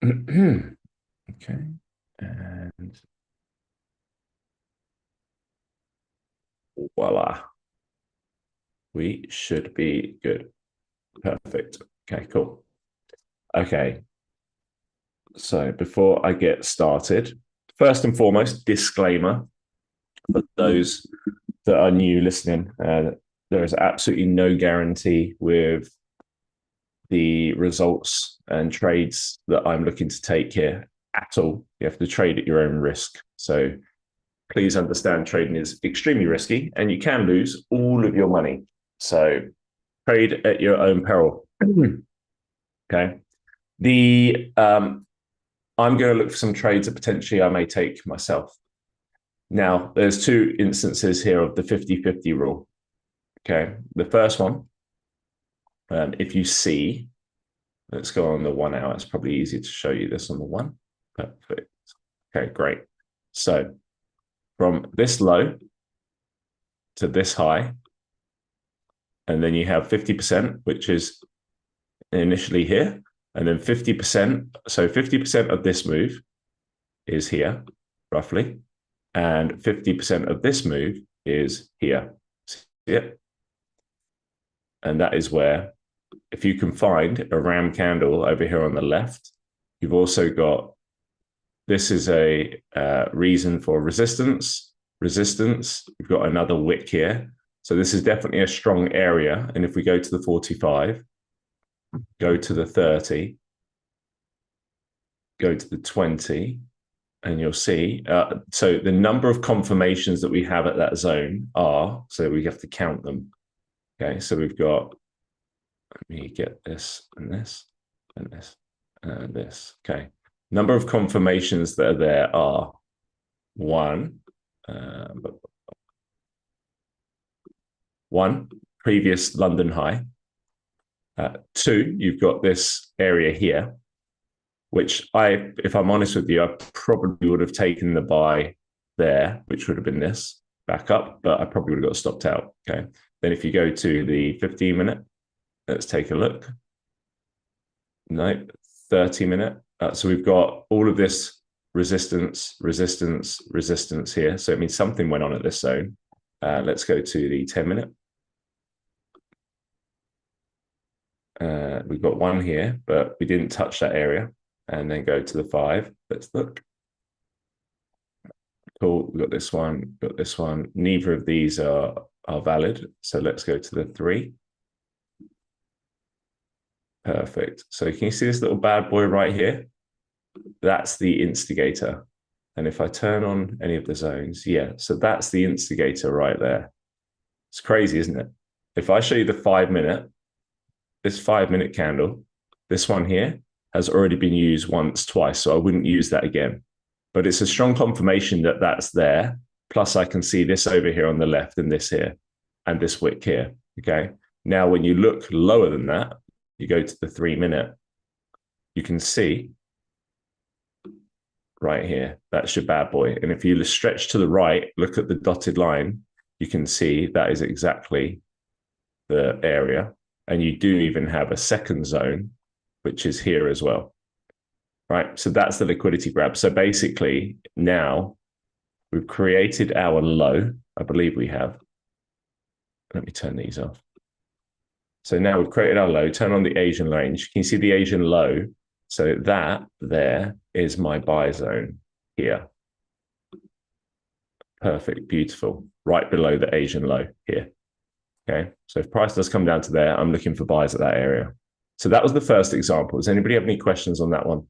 Okay, and voila, we should be good. Perfect. Okay, cool. Okay, so before I get started, first and foremost, disclaimer for those that are new listening. There is absolutely no guarantee with the results and trades that I'm looking to take here at all. You have to trade at your own risk. So please understand trading is extremely risky and you can lose all of your money. So trade at your own peril. Okay. The I'm going to look for some trades that potentially I may take myself. Now, there's two instances here of the 50-50 rule. Okay. The first one, if you see, let's go on the 1 hour. It's probably easier to show you this on the one. Perfect. Okay, great. So from this low to this high, and then you have 50%, which is initially here, and then 50%. So 50% of this move is here, roughly, and 50% of this move is here. See it? And that is where, if you can find a ram candle over here on the left, you've also got, this is a reason for resistance, resistance. We've got another wick here. So this is definitely a strong area. And if we go to the 45, go to the 30, go to the 20, and you'll see. So the number of confirmations that we have at that zone are, so we have to count them. Okay, so we've got, let me get this and this and this and this. Okay, number of confirmations that are there are one, one previous London high. Two, you've got this area here, which if I'm honest with you, I probably would have taken the buy there, which would have been this back up, but I probably would have got stopped out. Okay. Then if you go to the 15-minute, let's take a look. No, 30-minute. So we've got all of this resistance, resistance, resistance here. So it means something went on at this zone. Let's go to the 10-minute. We've got one here, but we didn't touch that area. And then go to the 5. Let's look. Cool. We've got this one, got this one. Neither of these are valid. So let's go to the 3. Perfect. So can you see this little bad boy right here? That's the instigator. And if I turn on any of the zones, yeah, so that's the instigator right there. It's crazy, isn't it? If I show you the 5-minute, this 5-minute candle, this one here has already been used once, twice, so I wouldn't use that again. But it's a strong confirmation that that's there. Plus, I can see this over here on the left and this here and this wick here. Okay. Now, when you look lower than that, you go to the 3-minute, you can see right here, that's your bad boy. And if you stretch to the right, look at the dotted line, you can see that is exactly the area. And you do even have a second zone, which is here as well. Right. So that's the liquidity grab. So basically now we've created our low. I believe we have. Let me turn these off. So now we've created our low, turn on the Asian range. Can you see the Asian low? So that there is my buy zone here. Perfect. Beautiful. Right below the Asian low here. Okay. So if price does come down to there, I'm looking for buys at that area. So that was the first example. Does anybody have any questions on that one?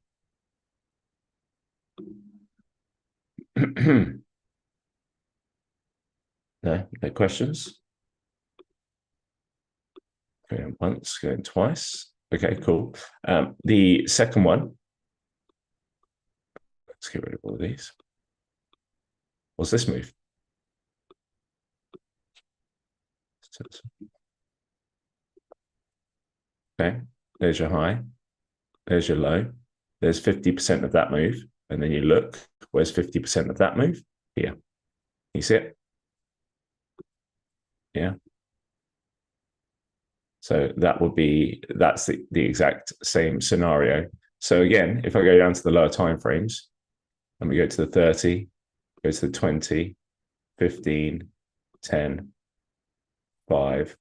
No questions? Going once, going twice. Okay, cool. The second one, let's get rid of all of these. What's this move? Okay, there's your high, there's your low, there's 50% of that move. And then you look, where's 50% of that move? Here. You see it? Yeah. So that would be, that's the exact same scenario. So again, if I go down to the lower time frames and we go to the 30, go to the 20, 15, 10, 5,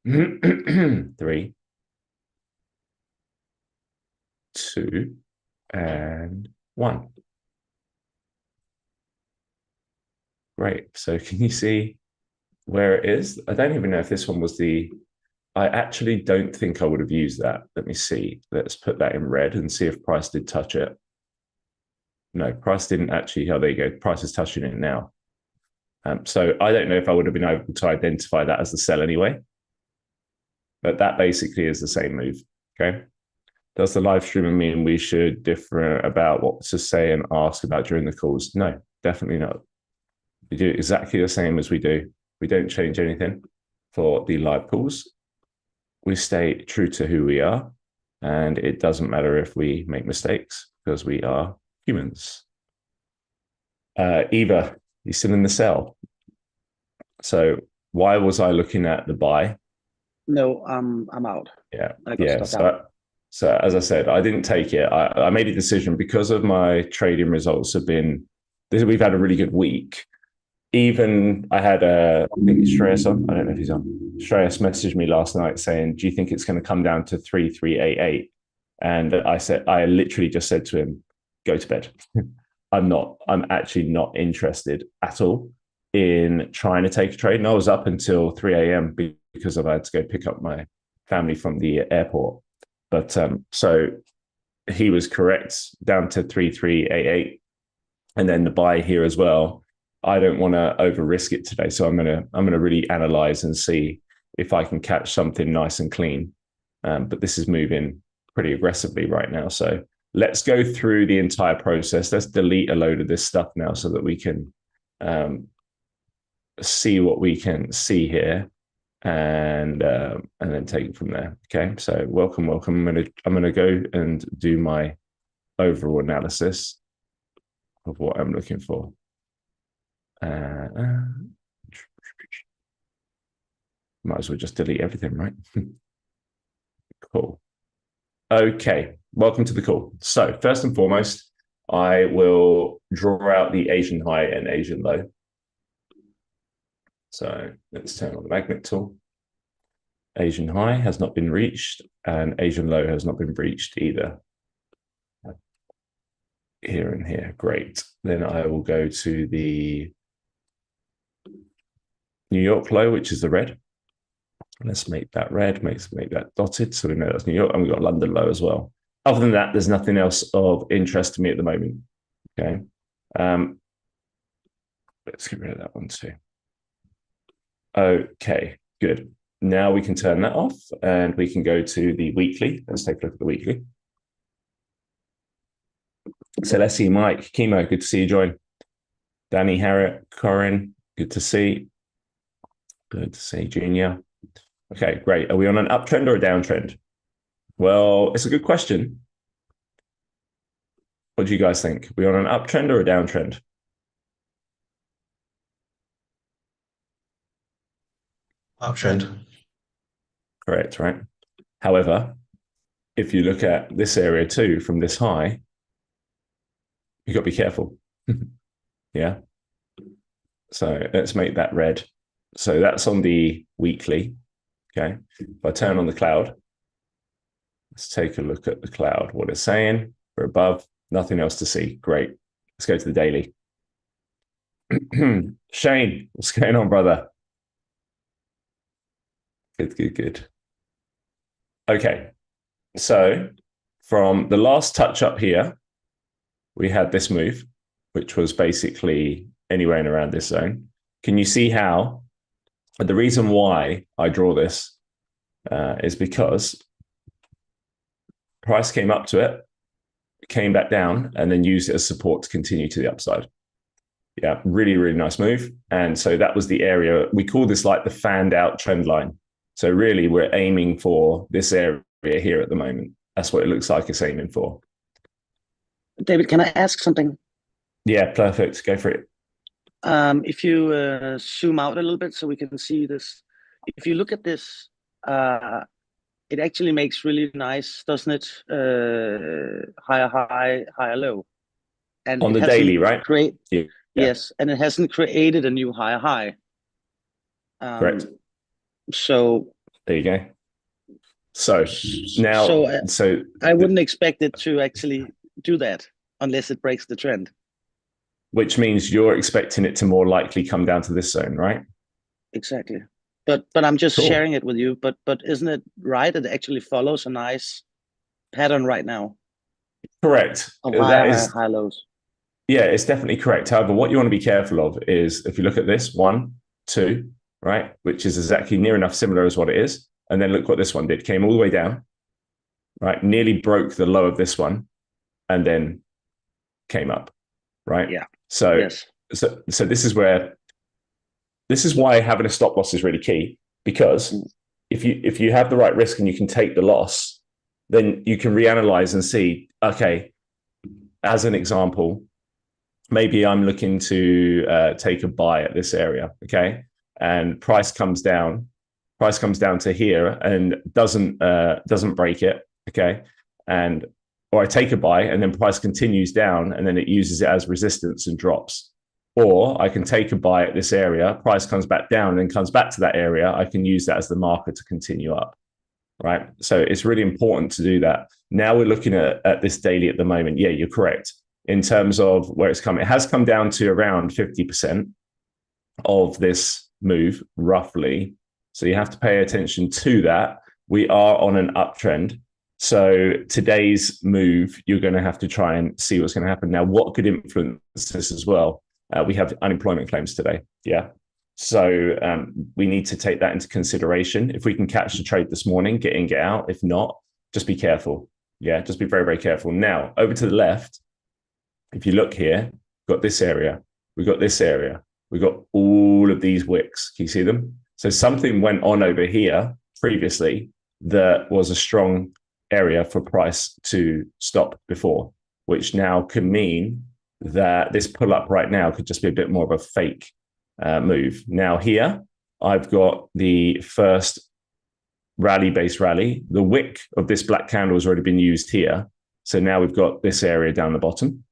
3, 2, and 1. Great. So can you see where it is? I don't even know if this one was I actually don't think I would have used that. Let me see. Let's put that in red and see if price did touch it. No, price didn't actually. Oh, there you go. Price is touching it now. So I don't know if I would have been able to identify that as the sell anyway. But that basically is the same move. Okay. Does the live streaming mean we should differ about what to say and ask about during the calls? No, definitely not. We do exactly the same as we do. We don't change anything for the live calls. We stay true to who we are. And it doesn't matter if we make mistakes because we are humans. Eva, you're still in the sell. So why was I looking at the buy? No, I'm out. Yeah, I got yeah. stuck out. So as I said, I didn't take it. I made a decision because of my trading results have been. We've had a really good week. Even I had I think it's Shreyas on. I don't know if he's on. Shreyas messaged me last night saying, "Do you think it's going to come down to 3388?" And I literally just said to him, "Go to bed." I'm not. I'm actually not interested at all in trying to take a trade. And I was up until 3 a.m. because I had to go pick up my family from the airport. But so he was correct down to 3388, and then the buy here as well. I don't want to over risk it today, so I'm gonna really analyze and see if I can catch something nice and clean. But this is moving pretty aggressively right now, so let's go through the entire process. Let's delete a load of this stuff now so that we can see what we can see here, and then take it from there. Okay, so welcome. I'm gonna go and do my overall analysis of what I'm looking for. Might as well just delete everything, right? Cool. Okay, welcome to the call. So first and foremost, I will draw out the Asian high and Asian low. So let's turn on the magnet tool. Asian high has not been reached and Asian low has not been breached either. Here and here, great. Then I will go to the New York low, which is the red. Let's make that red, make that dotted so we know that's New York, and we've got London low as well. Other than that, there's nothing else of interest to me at the moment. Okay. Let's get rid of that one too. Okay, good. Now we can turn that off and we can go to the weekly. Let's take a look at the weekly. So let's see, Mike, Chemo, good to see you join. Danny, Harriet, Corin, good to see. Good to see Junior. Okay, great. Are we on an uptrend or a downtrend? Well, it's a good question. What do you guys think? Are we on an uptrend or a downtrend? Uptrend. Correct, right? However, if you look at this area too, from this high, you've got to be careful. Yeah. So let's make that red. So that's on the weekly. Okay. If I turn on the cloud, let's take a look at the cloud. What it's saying, we're above, nothing else to see. Great. Let's go to the daily. Shane, what's going on, brother? Good, good, good. Okay. So from the last touch up here, we had this move, which was basically anywhere in around this zone. Can you see how? The reason why I draw this is because price came up to it, came back down, and then used it as support to continue to the upside. Yeah, really, really nice move. And so that was the area. We call this like the fanned out trend line. So really, we're aiming for this area here at the moment. That's what it looks like it's aiming for. David, can I ask something? Yeah, perfect. Go for it. If you zoom out a little bit so we can see this. If you look at this it actually makes really nice, doesn't it? Higher high, higher low, and On it the hasn't daily, right? create Yeah, yes, and it hasn't created a new higher high. correct. So There you go. So so now, I wouldn't expect it to actually do that unless it breaks the trend. which means you're expecting it to more likely come down to this zone, right? Exactly. But I'm just Cool. sharing it with you. But isn't it right? It actually follows a nice pattern right now Correct. of That is, high lows. yeah, it's definitely correct. However, what you want to be careful of is if you look at this 1, 2, right, which is exactly near enough similar as what it is, and then look what this one did. Came all the way down, right, nearly broke the low of this one, and then came up, right? Yeah. So, Yes. so this is why having a stop loss is really key, because if you have the right risk and you can take the loss, then you can reanalyze and see, okay, as an example, maybe I'm looking to take a buy at this area, okay, and price comes down to here and doesn't break it, okay, and or I take a buy and then price continues down and then it uses it as resistance and drops. Or I can take a buy at this area, price comes back down and comes back to that area. I can use that as the marker to continue up, right? So it's really important to do that. Now we're looking at this daily at the moment. Yeah, you're correct. In terms of where it's come, it has come down to around 50% of this move, roughly. So you have to pay attention to that. We are on an uptrend. So today's move, you're going to have to try and see what's going to happen. Now, what could influence this as well? We have unemployment claims today. Yeah. So we need to take that into consideration. If we can catch the trade this morning, get in, get out. If not, just be careful. Yeah, just be very, very careful. Now, over to the left, if you look here, we've got this area. We've got this area. We've got all of these wicks. Can you see them? So something went on over here previously that was a strong area for price to stop before, which now could mean that this pull up right now could just be a bit more of a fake move. Now here, I've got the first rally-based rally. The wick of this black candle has already been used here. So now we've got this area down the bottom.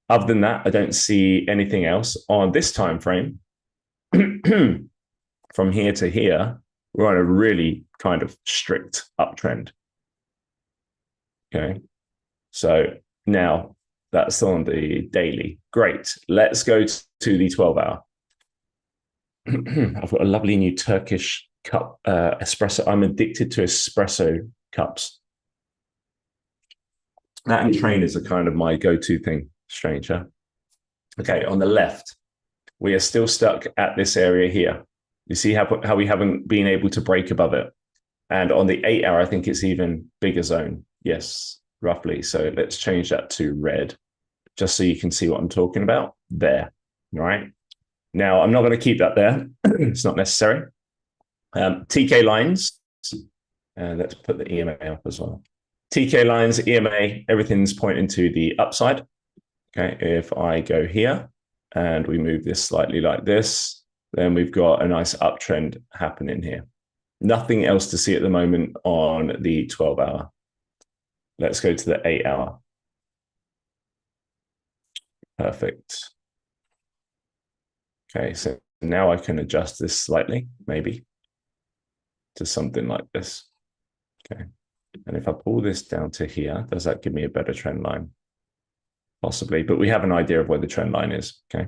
Other than that, I don't see anything else on this time frame. From here to here, we're on a really kind of strict uptrend. Okay, so now that's on the daily. Great. Let's go to the 12-hour. I've got a lovely new Turkish cup espresso. I'm addicted to espresso cups. That and trainers are kind of my go-to thing. Strange, huh? Okay, on the left, we are still stuck at this area here. You see how we haven't been able to break above it. And on the 8-hour, I think it's even bigger zone. Yes, roughly. So let's change that to red, just so you can see what I'm talking about there. All right. Now, I'm not going to keep that there. It's not necessary. TK lines. Let's put the EMA up as well. TK lines, EMA, everything's pointing to the upside. Okay, if I go here and we move this slightly like this, then we've got a nice uptrend happening here. Nothing else to see at the moment on the 12-hour. Let's go to the 8-hour. Perfect. Okay, so now I can adjust this slightly, maybe, to something like this. Okay, and if I pull this down to here, does that give me a better trend line? Possibly, but we have an idea of where the trend line is. Okay.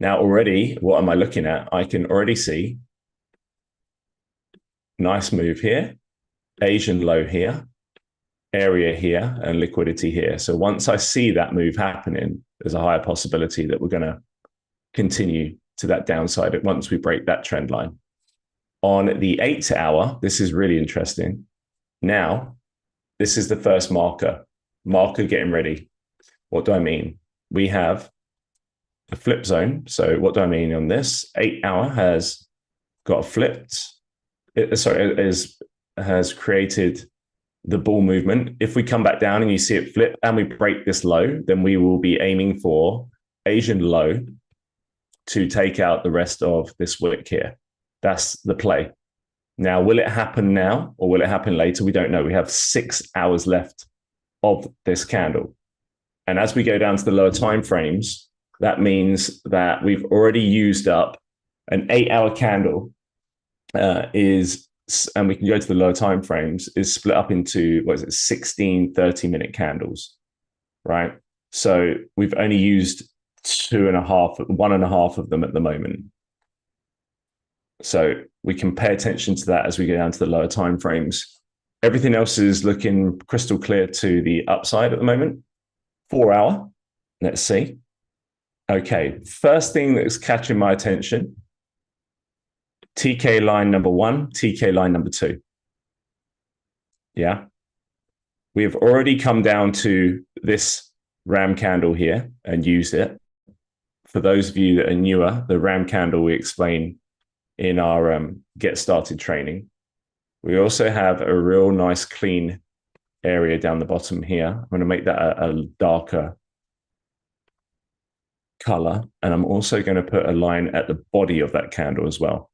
Now already, what am I looking at? I can already see nice move here, Asian low here, area here, and liquidity here. So once I see that move happening, there's a higher possibility that we're going to continue to that downside once we break that trend line. On the 8-hour, this is really interesting. Now, this is the first marker getting ready. What do I mean? We have a flip zone. So what do I mean on this? 8-hour has got flipped. Has created the bull movement. If we come back down and you see it flip and we break this low, then we will be aiming for Asian low to take out the rest of this wick here. That's the play. Now, will it happen now or will it happen later? We don't know. We have 6 hours left of this candle. And as we go down to the lower time frames, that means that we've already used up an 8-hour candle and we can go to the lower time frames, is split up into, 16 30-minute candles, right? So we've only used 1.5 of them at the moment. So we can pay attention to that as we go down to the lower time frames. Everything else is looking crystal clear to the upside at the moment. 4 hour, let's see. Okay, first thing that's catching my attention, TK line number 1, TK line number 2. Yeah. We have already come down to this RAM candle here and used it. For those of you that are newer, the RAM candle we explain in our Get Started training. We also have a real nice clean area down the bottom here. I'm going to make that a darker color. And I'm also going to put a line at the body of that candle as well.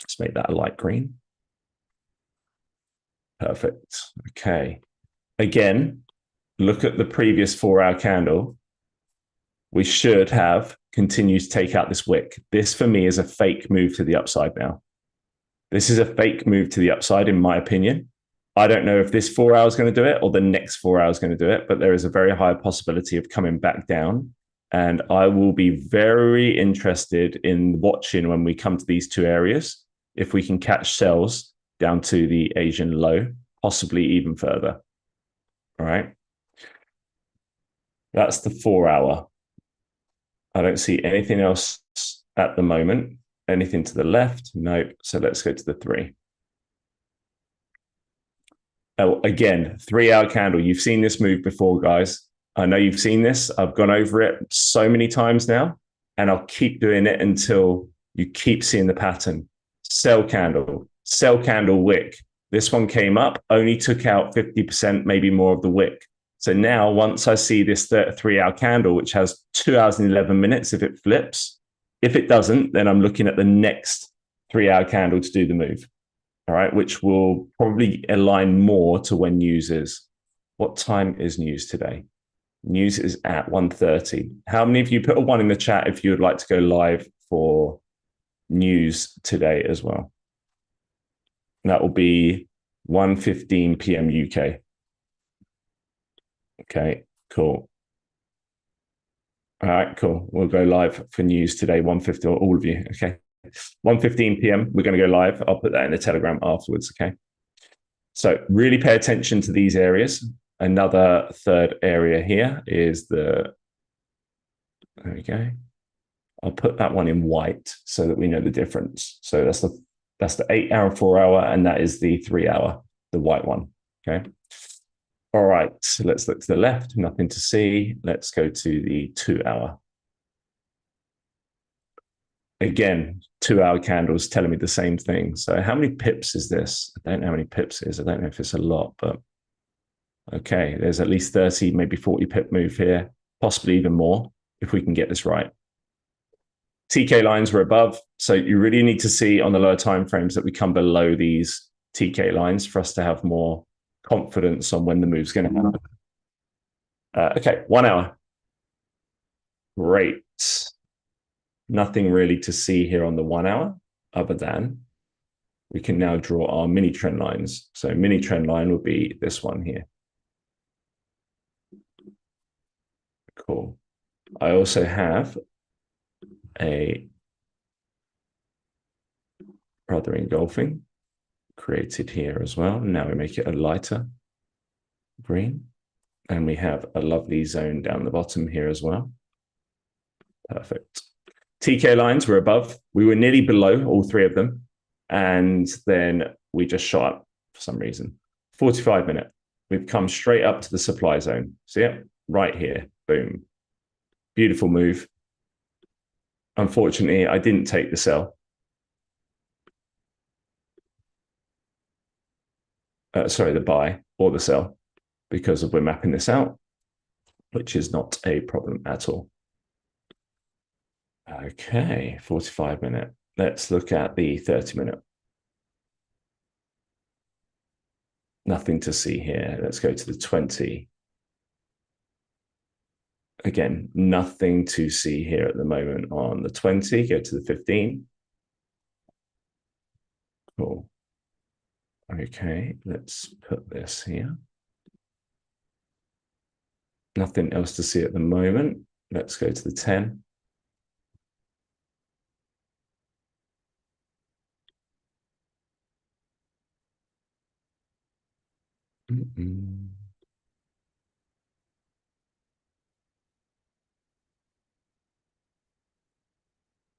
Let's make that a light green. Perfect. Okay. Again, look at the previous 4-hour candle. We should have continued to take out this wick. This for me is a fake move to the upside now. This is a fake move to the upside, in my opinion. I don't know if this 4 hours is going to do it or the next 4 hours is going to do it, but there is a very high possibility of coming back down. And I will be very interested in watching when we come to these two areas, if we can catch sells down to the Asian low, possibly even further. All right. That's the 4 hour. I don't see anything else at the moment. Anything to the left? Nope. So let's go to the 3. Oh, again, 3-hour candle. You've seen this move before, guys. I know you've seen this. I've gone over it so many times now, and I'll keep doing it until you keep seeing the pattern. Sell candle, wick. This one came up, only took out 50%, maybe more of the wick. So now once I see this 3-hour candle, which has 2 hours and 11 minutes, if it flips, if it doesn't, then I'm looking at the next 3-hour candle to do the move. All right, which will probably align more to when news is. What time is news today? News is at 1:30. How many of you put a 1 in the chat if you would like to go live for news today as well? That will be 1:15 p.m. UK. Okay, cool. All right, cool. We'll go live for news today, 1:15, all of you. Okay. 1:15 p.m. We're going to go live. I'll put that in the Telegram afterwards. Okay. So really pay attention to these areas. Another third area here is there we go. I'll put that one in white so that we know the difference. So that's the 8-hour, 4-hour, and that is the 3-hour, the white one. Okay. All right. So let's look to the left. Nothing to see. Let's go to the 2-hour. Again, 2-hour candles telling me the same thing. So how many pips is this? I don't know how many pips it is. I don't know if it's a lot, but okay, there's at least 30, maybe 40 pip move here, possibly even more if we can get this right. TK lines were above. So you really need to see on the lower time frames that we come below these TK lines for us to have more confidence on when the move's going to happen. Okay, 1 hour. Great. Nothing really to see here on the 1 hour other than we can now draw our mini trend lines. So mini trend line will be this one here. Cool. I also have a rather engulfing created here as well. Now we make it a lighter green. And we have a lovely zone down the bottom here as well. Perfect. TK lines were above. We were nearly below all 3 of them. And then we just shot up for some reason. 45-minute. We've come straight up to the supply zone. See it? Right here. Boom. Beautiful move. Unfortunately, I didn't take the sell. Sorry, the buy or the sell, because we're mapping this out, which is not a problem at all. Okay, 45-minute. Let's look at the 30-minute. Nothing to see here. Let's go to the 20. Again, nothing to see here at the moment on the 20. Go to the 15. Cool. Okay, let's put this here. Nothing else to see at the moment. Let's go to the 10.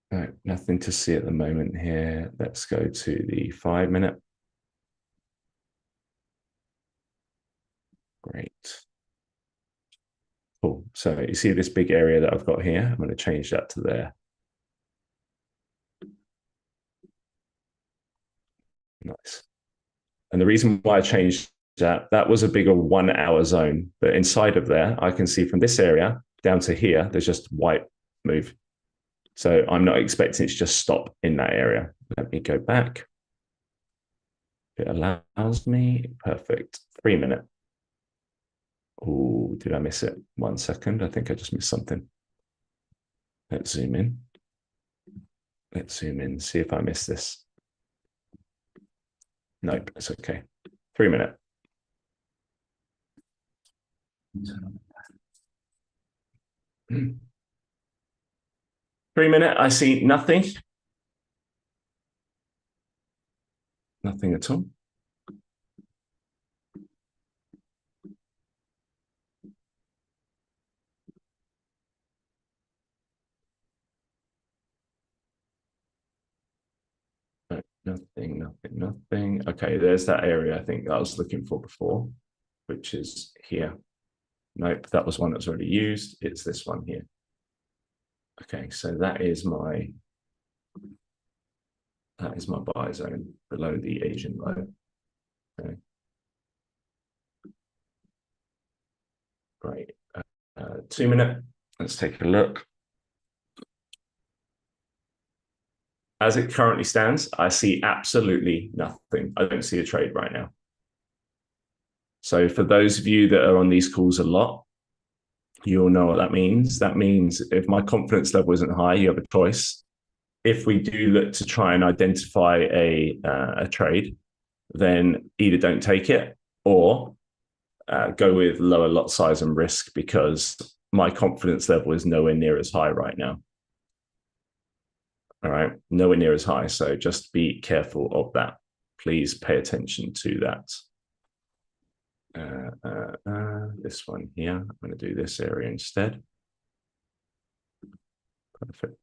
No, nothing to see at the moment here. Let's go to the 5-minute. Great. Cool. So you see this big area that I've got here? I'm going to change that to there. Nice. And the reason why I changed that was a bigger 1 hour zone. But inside of there, I can see from this area down to here, there's just white move. So I'm not expecting it to just stop in that area. Let me go back. It allows me. Perfect. 3-minute. Oh, did I miss it? 1 second. I think I just missed something. Let's zoom in. Let's zoom in, see if I missed this. Nope, it's okay. 3-minute. 3-minute, I see nothing. Nothing at all. No, nothing. Okay, there's that area I think I was looking for before, which is here. Nope, that was one that was already used. It's this one here. Okay, so that is my buy zone below the Asian low. Okay. Great. 2-minute. Let's take a look. As it currently stands, I see absolutely nothing. I don't see a trade right now. So for those of you that are on these calls a lot, you'll know what that means. That means if my confidence level isn't high, you have a choice. If we do look to try and identify a trade, then either don't take it or go with lower lot size and risk, because my confidence level is nowhere near as high right now. All right, nowhere near as high. So just be careful of that. Please pay attention to that. This one here, I'm going to do this area instead. Perfect.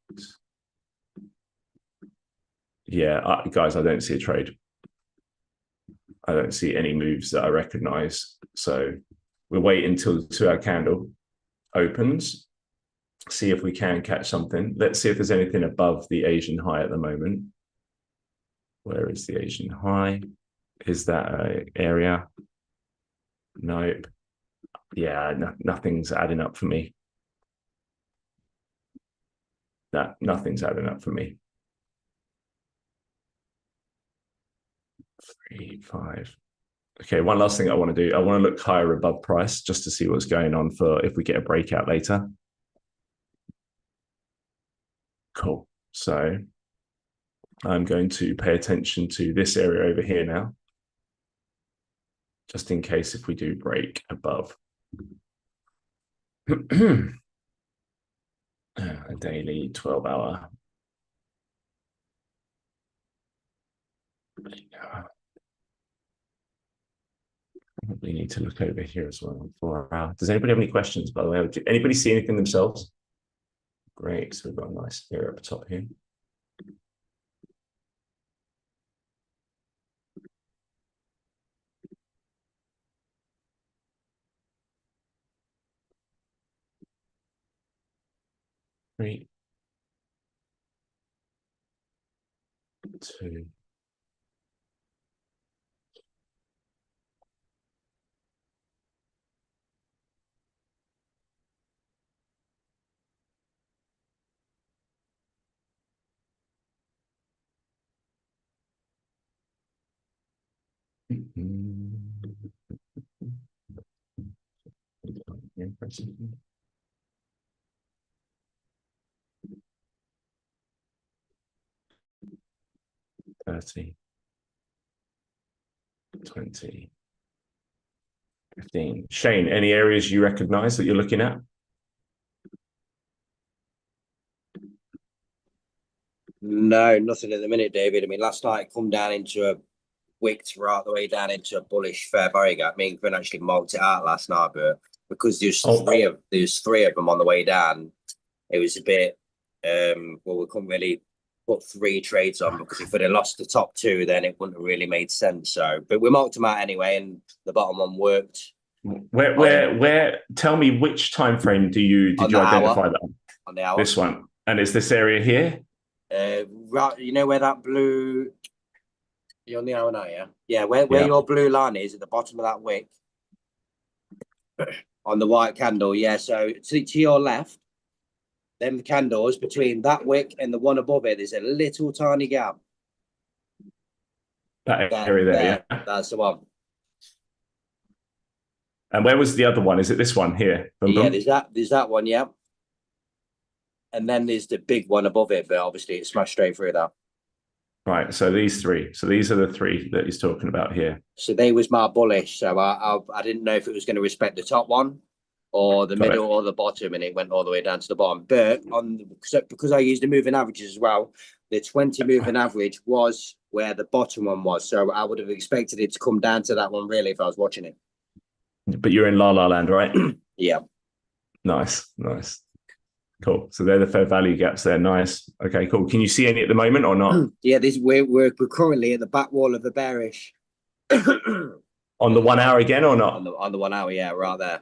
Yeah, guys, I don't see a trade. I don't see any moves that I recognize. So we'll wait until the 2-hour candle opens, see if we can catch something. Let's see if there's anything above the Asian high at the moment. Where is the Asian high? Is that an area? Nope. Yeah, nothing's adding up for me. Nothing's adding up for me. 3, 5. Okay, one last thing I want to do. I want to look higher above price just to see what's going on for if we get a breakout later. Cool. So I'm going to pay attention to this area over here now, just in case if we do break above. A daily 12-hour. Probably need to look over here as well. 4-hour. Does anybody have any questions, by the way? Anybody see anything themselves? Great. So we've got a nice area up the top here. Three, 2. 30, 20, 15. Shane, any areas you recognize that you're looking at? No, nothing at the minute, David. I mean, last night it come down into a wicked right the way down into a bullish fair value gap. Me and Gwen actually marked it out last night, but because there's three of them on the way down, it was a bit well, we couldn't really put 3 trades on, because if we'd have lost the top 2, then it wouldn't have really made sense. So, but we marked them out anyway, and the bottom one worked. Where? Tell me, which time frame did you identify that on the hour? This one, and is this area here? Right, you know where that blue. You're on the hour now, yeah? Yeah, where your blue line is at the bottom of that wick on the white candle, yeah. So to your left, them candles between that wick and the one above it, there's a little tiny gap. That area there, yeah. That's the one. And where was the other one? Is it this one here? Boom, Yeah, boom. there's that one, yeah. And then there's the big one above it, but obviously it smashed straight through that. Right, so these 3. So these are the 3 that he's talking about here. So they was my bullish. So I didn't know if it was going to respect the top one or the middle or the bottom, and it went all the way down to the bottom. But because I used the moving averages as well, the 20 moving average was where the bottom one was. So I would have expected it to come down to that one really if I was watching it. But you're in La La Land, right? Yeah. Nice. Cool. So they're the fair value gaps there. Nice. Okay, cool. Can you see any at the moment or not? Yeah, we're currently at the back wall of the bearish. On the 1 hour again or not? On the 1 hour, yeah, right there.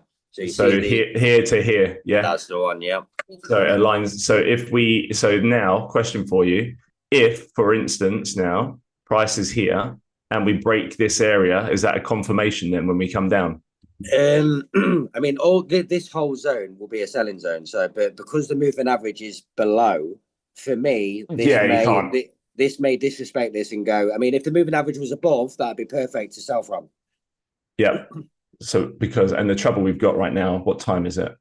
So here to here, yeah. That's the one, yeah. So it aligns. So now, question for you: if, for instance, now price is here and we break this area, is that a confirmation then when we come down? I mean, this whole zone will be a selling zone. So, but because the moving average is below, for me, this may disrespect this and go. I mean, if the moving average was above, that'd be perfect to sell from. Yeah. So and the trouble we've got right now, what time is it?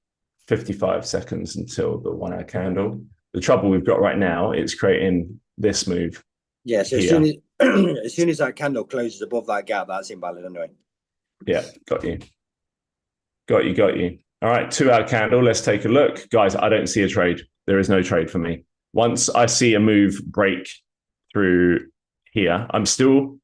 55 seconds until the 1 hour candle. The trouble we've got right now, it's creating this move. Yeah. So as soon as that candle closes above that gap, that's invalid anyway. Yeah. Got you. All right. 2 hour candle. Let's take a look. Guys, I don't see a trade. There is no trade for me. Once I see a move break through here, I'm still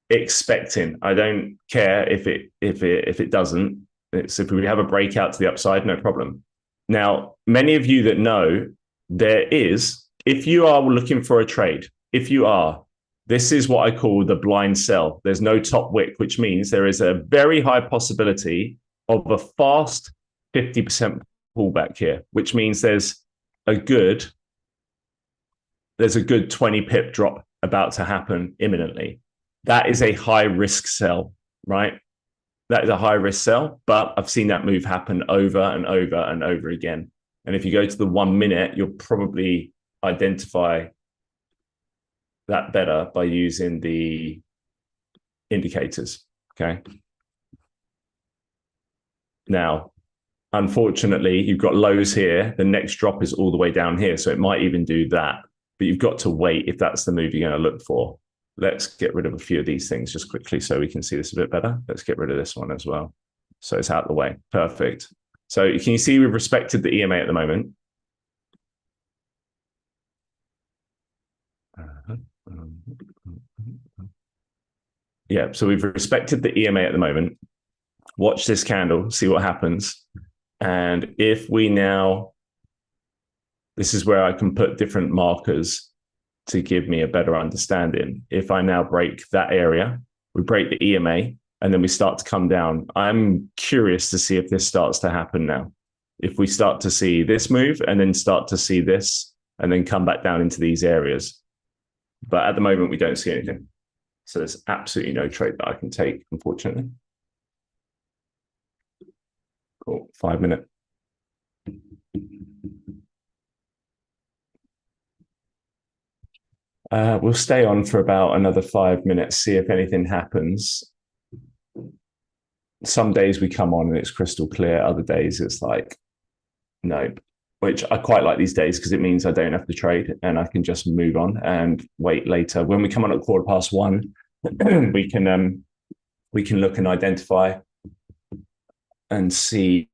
expecting. I don't care if it doesn't. It's if we have a breakout to the upside, no problem. Now, many of you that know, if you are looking for a trade, this is what I call the blind sell. There's no top wick, which means there is a very high possibility of a fast 50% pullback here, which means there's a good 20 pip drop about to happen imminently. That is a high risk sell, right? That is a high risk sell, but I've seen that move happen over and over and over again. And if you go to the 1 minute, you'll probably identify that better by using the indicators. Okay. Now, unfortunately, you've got lows here. The next drop is all the way down here. So it might even do that, but you've got to wait if that's the move you're going to look for. Let's get rid of a few of these things just quickly so we can see this a bit better. Let's get rid of this one as well. So it's out of the way. Perfect. So can you see we've respected the EMA at the moment? Yeah, so we've respected the EMA at the moment. Watch this candle, see what happens. And if we now, this is where I can put different markers to give me a better understanding. If I now break that area, we break the EMA, and then we start to come down. I'm curious to see if this starts to happen now. If we start to see this move and then start to see this and then come back down into these areas. But at the moment, we don't see anything. So there's absolutely no trade that I can take, unfortunately. Cool, 5 minute. We'll stay on for about another 5 minutes, see if anything happens. Some days we come on and it's crystal clear. Other days it's like, nope. Which I quite like these days because it means I don't have to trade and I can just move on and wait later. When we come on at 1:15, we can look and identify and see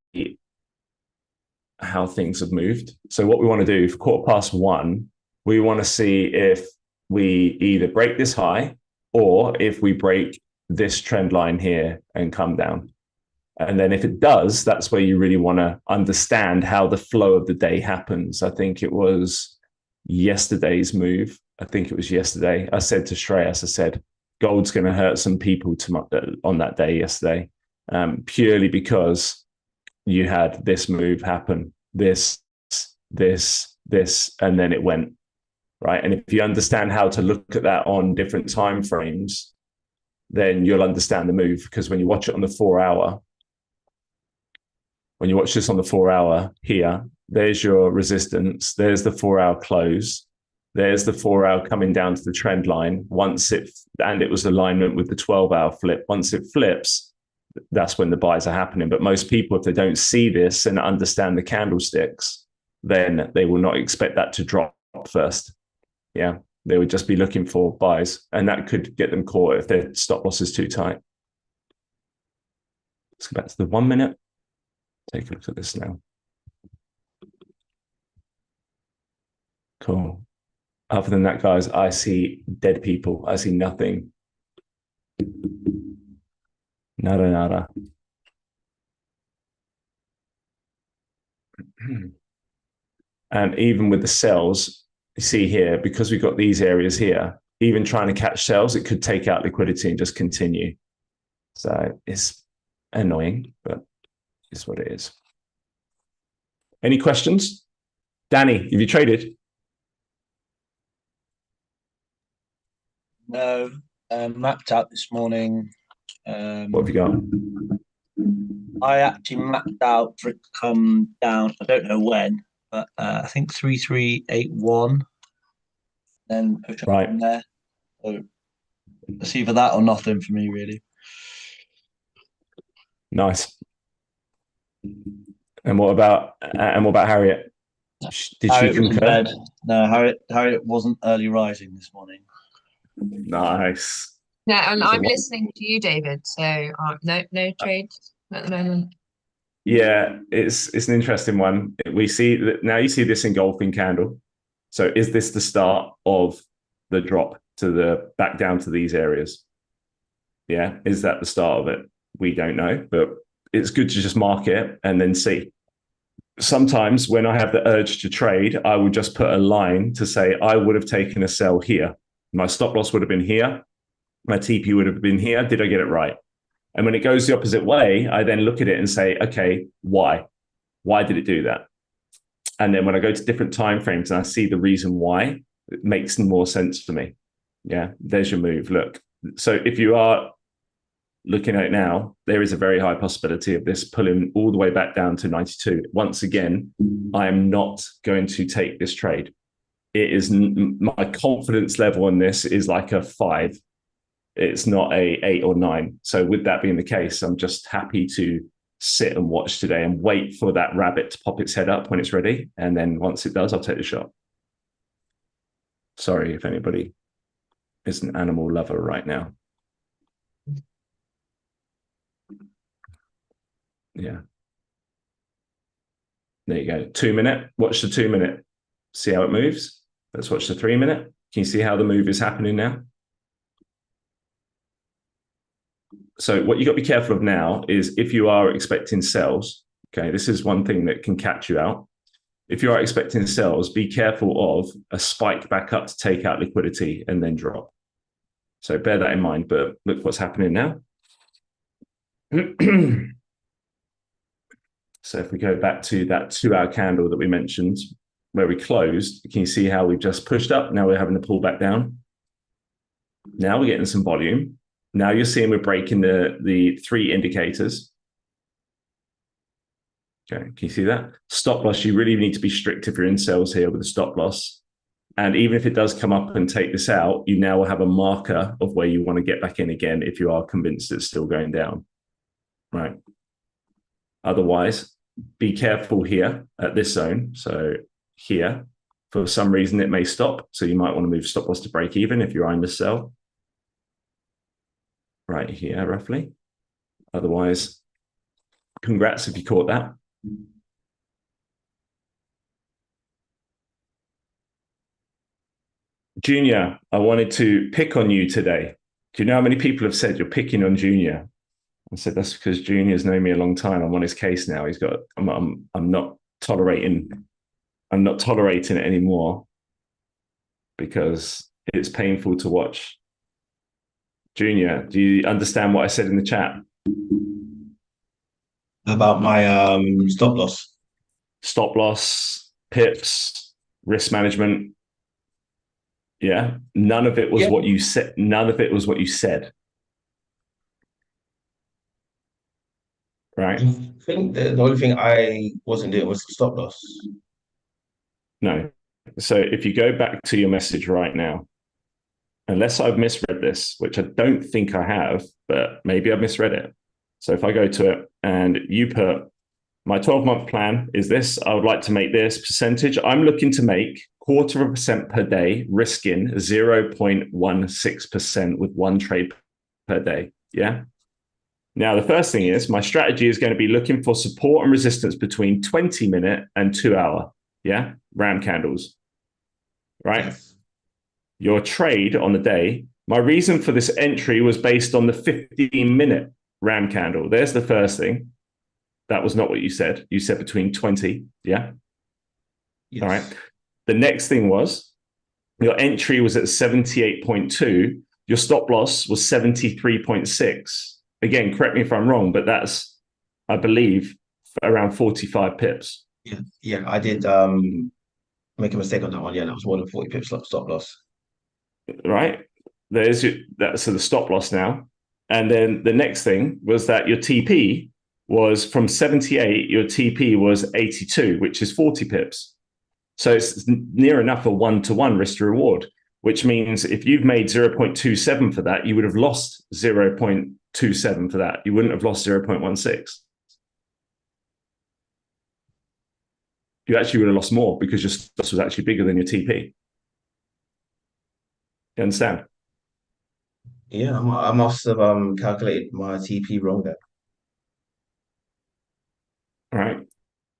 how things have moved. So what we want to do for 1:15, we want to see if we either break this high or if we break this trend line here and come down. And then if it does, that's where you really want to understand how the flow of the day happens. I think it was yesterday's move. I said to Shreyas, I said, gold's going to hurt some people on that day yesterday, purely because you had this move happen, this, and then it went, right? And if you understand how to look at that on different time frames, then you'll understand the move. Because when you watch it on the 4-hour, when you watch this on the 4-hour here, there's your resistance. There's the 4-hour close. There's the 4-hour coming down to the trend line. And it was alignment with the 12-hour flip. Once it flips, that's when the buys are happening. But most people, if they don't see this and understand the candlesticks, then they will not expect that to drop first. Yeah, they would just be looking for buys, and that could get them caught if their stop loss is too tight. Let's go back to the 1 minute. Take a look at this now. Cool. Other than that, guys, I see dead people. I see nothing. Nada. And even with the sells, you see here, because we've got these areas here, even trying to catch sells, it could take out liquidity and just continue. So it's annoying, but it's what it is. Any questions? Danny, have you traded? No, mapped out this morning. What have you got? I actually mapped out for it to come down. I don't know when, but I think 3381. Then push up Right. from there. So it's either that or nothing for me, really. Nice. And what about Harriet? Did Harriet she was in concur? bed. No, Harriet wasn't early rising this morning. Nice. No, and So I'm what- listening to you, David. So no trades at the moment. Yeah, it's an interesting one. We see that now. You see this engulfing candle. So is this the start of the drop to the back down to these areas? Yeah, is that the start of it? We don't know, but it's good to just mark it and then see. Sometimes when I have the urge to trade, I will just put a line to say I would have taken a sell here. My stop loss would have been here. My TP would have been here. Did I get it right? And when it goes the opposite way, I then look at it and say, okay, why? Why did it do that? And then when I go to different time frames and I see the reason why, it makes more sense for me. Yeah, there's your move. Look. So if you are looking at it now, there is a very high possibility of this pulling all the way back down to 92. Once again, I am not going to take this trade. It is my confidence level on this is like a 5. It's not a 8 or 9. So with that being the case, I'm just happy to sit and watch today and wait for that rabbit to pop its head up when it's ready. And then once it does, I'll take the shot. Sorry if anybody is an animal lover right now. Yeah. There you go. 2 minute. Watch the 2 minute. See how it moves. Let's watch the 3 minute. Can you see how the move is happening now? So what you got to be careful of now is if you are expecting sells, okay, this is one thing that can catch you out. If you are expecting sells, be careful of a spike back up to take out liquidity and then drop. So bear that in mind, but look what's happening now. So if we go back to that 2-hour candle that we mentioned where we closed, can you see how we've just pushed up? Now we're having to pull back down. Now we're getting some volume. Now you're seeing we're breaking the 3 indicators. Okay, can you see that? Stop loss, you really need to be strict if you're in sales here with a stop loss. And even if it does come up and take this out, you now will have a marker of where you want to get back in again if you are convinced it's still going down, right? Otherwise, be careful here at this zone. So here, for some reason, it may stop. So you might want to move stop loss to break even if you're eyeing to sell. Right here, roughly. Otherwise, congrats if you caught that. Junior, I wanted to pick on you today. Do you know how many people have said you're picking on Junior? I said that's because Junior's known me a long time. I'm on his case now. He's got. I'm not tolerating. I'm not tolerating it anymore because it's painful to watch. Junior, do you understand what I said in the chat About my stop loss? Stop loss, pips, risk management. Yeah, none of it was what you said. None of it was what you said. Right. I think the only thing I wasn't doing was stop loss. No. So if you go back to your message right now, unless I've misread this, which I don't think I have, but maybe I've misread it. So if I go to it and you put my 12-month plan is this, I would like to make this percentage. I'm looking to make 0.25% per day, risking 0.16% with one trade per day. Yeah. Now, the first thing is my strategy is going to be looking for support and resistance between 20-minute and 2-hour. Yeah. RAM candles. Right. Yes. Your trade on the day. My reason for this entry was based on the 15-minute RAM candle. There's the first thing. That was not what you said. You said between 20. Yeah. Yes. All right. The next thing was your entry was at 78.2. Your stop loss was 73.6. Again, correct me if I'm wrong, but that's, I believe, around 45 pips. Yeah, I did make a mistake on that one. Yeah, that was more than 40 pips stop loss. Right. There's that's so the stop loss now. And then the next thing was that your TP was from 78, your TP was 82, which is 40 pips. So it's near enough a one-to-one risk to reward, which means if you've made 0.27 for that, you would have lost 0.27 for that. You wouldn't have lost 0.16. You actually would have lost more because your stop loss was actually bigger than your TP. You understand? Yeah, I must have calculated my TP wrong there. All right.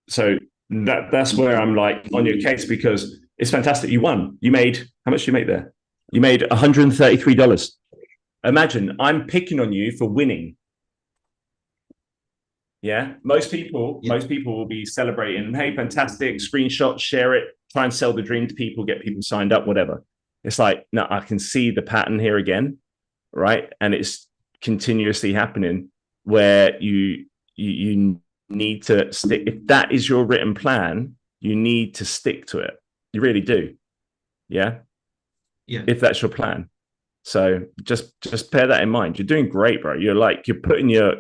So that's where I'm like on your case because it's fantastic. You won. You made, how much did you make there? You made $133. Imagine I'm picking on you for winning. Yeah. Most people will be celebrating, hey, fantastic, screenshot, share it, try and sell the dream to people, get people signed up, whatever. It's like, no, I can see the pattern here again, right? And it's continuously happening where you need to stick. If that is your written plan, you need to stick to it. You really do. Yeah. If that's your plan. So just bear that in mind. You're doing great, bro. You're putting you're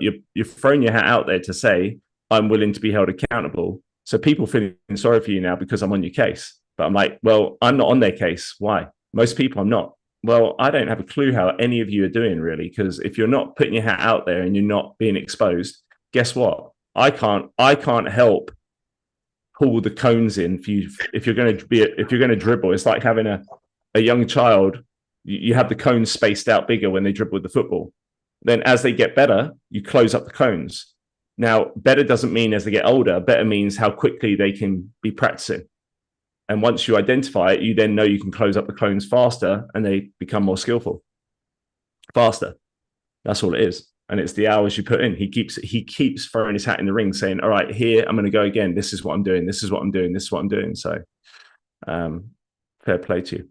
throwing your hat out there to say, I'm willing to be held accountable. So people feeling sorry for you now because I'm on your case. But I'm like, well, I'm not on their case. Why? Most people I'm not. Well, I don't have a clue how any of you are doing really, because if you're not putting your hat out there and you're not being exposed, guess what? I can't help pull the cones in for you if you're going to dribble. It's like having a young child. You have the cones spaced out bigger when they dribble with the football. Then as they get better, you close up the cones. Now, better doesn't mean as they get older. Better means how quickly they can be practicing. And once you identify it, you then know you can close up the cones faster and they become more skillful. Faster. That's all it is. And it's the hours you put in. He keeps throwing his hat in the ring saying, all right, here, I'm going to go again. This is what I'm doing. This is what I'm doing. This is what I'm doing. So fair play to you.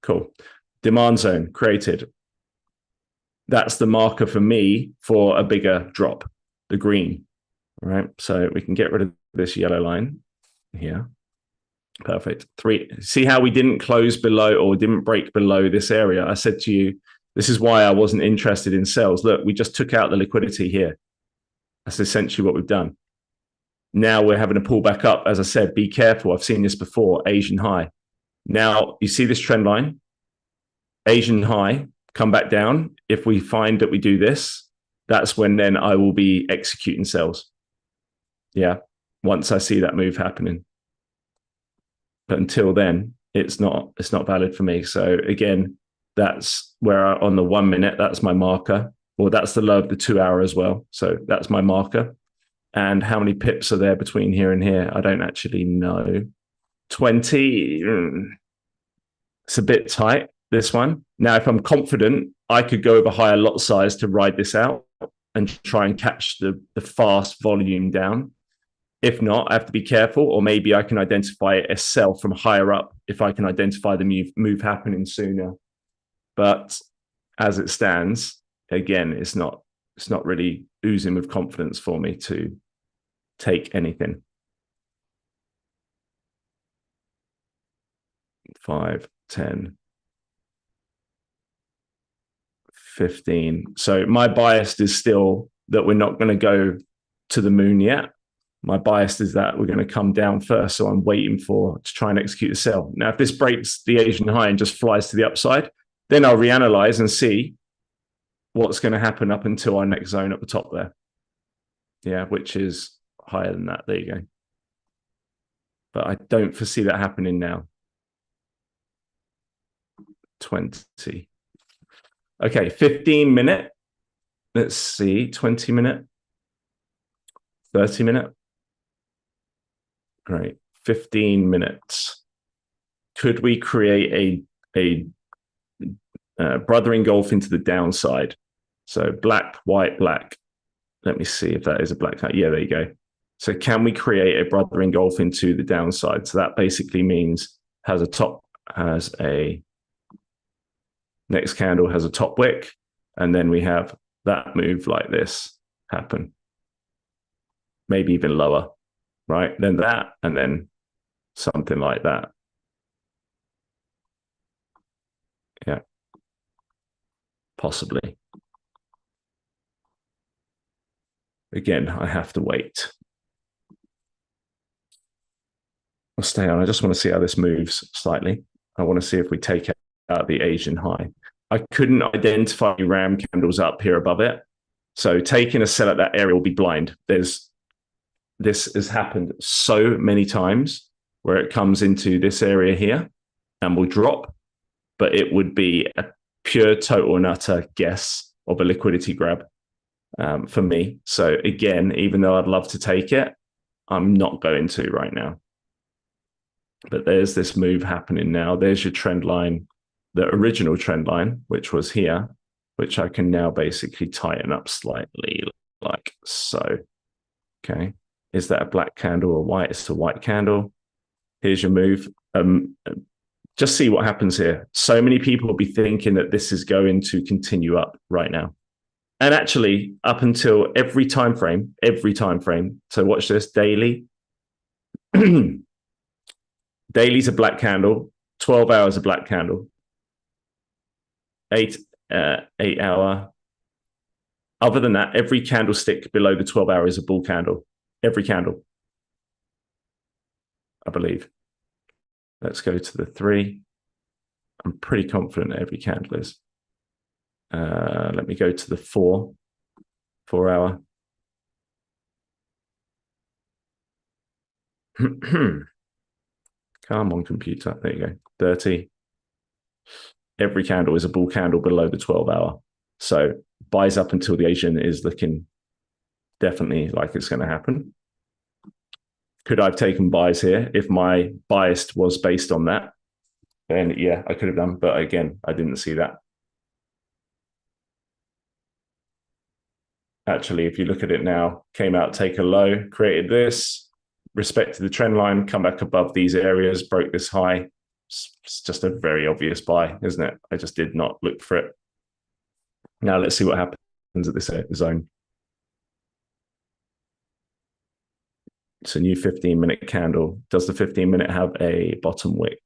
Cool. Demand zone created. That's the marker for me for a bigger drop, the green. All right. So we can get rid of this yellow line here. Perfect. 3. See how we didn't close below or didn't break below this area? I said to you, this is why I wasn't interested in sales. Look, we just took out the liquidity here. That's essentially what we've done. Now we're having to pull back up. As I said, be careful. I've seen this before, Asian high. Now you see this trend line, Asian high, come back down. If we find that we do this, that's when then I will be executing sells. Yeah, once I see that move happening. But until then, it's not valid for me. So again, that's where on the 1 minute, that's my marker. Well, that's the low of the 2 hour as well. So that's my marker. And how many pips are there between here and here? I don't actually know. 20. It's a bit tight, this one. Now, if I'm confident, I could go over higher lot size to ride this out and try and catch the fast volume down. If not, I have to be careful, or maybe I can identify a sell from higher up if I can identify the move happening sooner. But as it stands, again, it's not really oozing with confidence for me to take anything. 5, 10, 15. So my bias is still that we're not going to go to the moon yet. My bias is that we're going to come down first. So I'm waiting to try and execute a sell. Now, if this breaks the Asian high and just flies to the upside, then I'll reanalyze and see what's going to happen up until our next zone at the top there. Yeah, which is higher than that. There you go. But I don't foresee that happening now. 20. Okay, 15 minute. Let's see, 20 minute, 30 minute. Great, 15 minutes. Could we create a brother engulf into the downside? So black, white, black. Let me see if that is a black. Yeah, there you go. So can we create a brother engulf into the downside? So that basically means next candle has a top wick, and then we have that move like this happen. Maybe even lower, right? Then that, and then something like that. Yeah, possibly. Again, I have to wait. I'll stay on. I just want to see how this moves slightly. I want to see if we take out the Asian high. I couldn't identify ram candles up here above it. So taking a sell at that area will be blind. This has happened so many times where it comes into this area here and will drop, but it would be a pure, total and utter guess of a liquidity grab for me. So again, even though I'd love to take it, I'm not going to right now. But there's this move happening now. There's your trend line, the original trend line, which was here, which I can now basically tighten up slightly like so. Okay. Is that a black candle or white? It's a white candle. Here's your move. Just see what happens here. So many people will be thinking that this is going to continue up right now. And actually, up until every time frame. So watch this, daily. Daily's a black candle, 12 hours a black candle, 8 hour. Other than that, every candlestick below the 12 hour is a bull candle. Every candle, I believe. Let's go to the 3. I'm pretty confident that every candle is. Let me go to the 4 hour. Come on, computer. There you go. 30. Every candle is a bull candle below the 12 hour. So buys up until the Asian is looking definitely like it's going to happen. Could I have taken buys here if my bias was based on that? Then yeah, I could have done. But again, I didn't see that. Actually, if you look at it now, came out, take a low, created this, respected the trend line, come back above these areas, broke this high. It's just a very obvious buy, isn't it? I just did not look for it. Now let's see what happens at this zone. It's a new 15-minute candle. Does the 15-minute have a bottom wick?